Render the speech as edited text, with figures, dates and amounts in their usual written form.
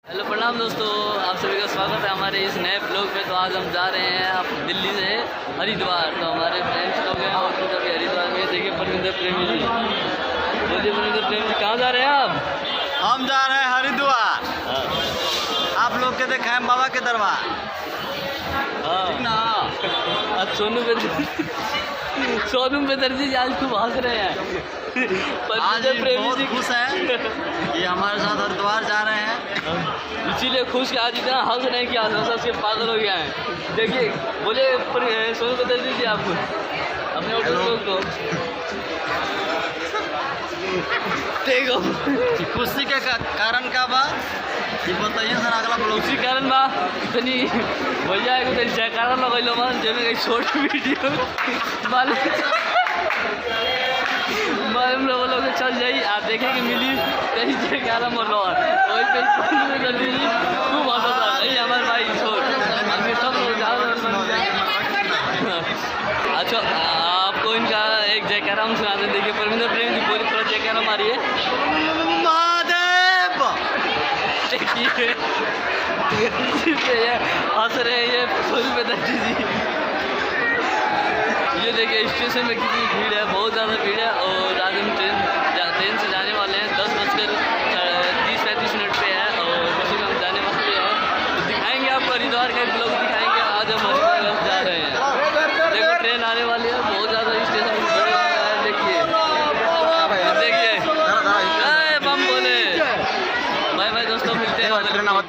Hello प्रणाम दोस्तों, आप सभी का स्वागत है हमारे इस नए ब्लॉग में। तो आज हम जा रहे हैं आप दिल्ली से हरिद्वार। तो हमारे फ्रेंड्स लोग हैं और कुछ अभी हरिद्वार में। देखिए परमिंदर प्रेमी जी, बोलिए परमिंदर प्रेमी जी, कहाँ जा रहे हैं आप? हम जा रहे हैं हरिद्वार। आप लोग के देखे हैं बाबा के दरबार। हाँ ना आज सोनू बेदर्जी जी आज खूब हंस रहे हैं। आज परमिंदर प्रेमी बहुत जी खुश हैं कि हमारे साथ हरिद्वार जा रहे हैं। इसीलिए खुश कि आज इतना हंस रहे हैं कि हंस से पागल हो गया है। देखिए बोले सोनू बेदर्जी जी, आप अपने ऑटो को देखो खुशी के कारण का बा ये बताइए सर, अगला ब्लॉग। उसी कारण बा तनी भैया को तनी जयकारा लगैलो मन जेमे कई शॉर्ट वीडियो मालूम लोग चल जाई आ देखे कि मिली कहीं जयकारा मरलो वही पे में जल्दी खूब हंसता है हमारे भाई छोड़ हम सब लोग जा रहे हैं। अच्छा आपको इनका एक जयकारा हम सुनाते। देखिए परमिंदर प्रेम जी बोली, थोड़ा जयकारा मारिए। महादेव हंस रहे हैं ये सोनू बेदर्जी जी। ये देखिए स्टेशन में कितनी भीड़ है, बहुत ज़्यादा भीड़ है। और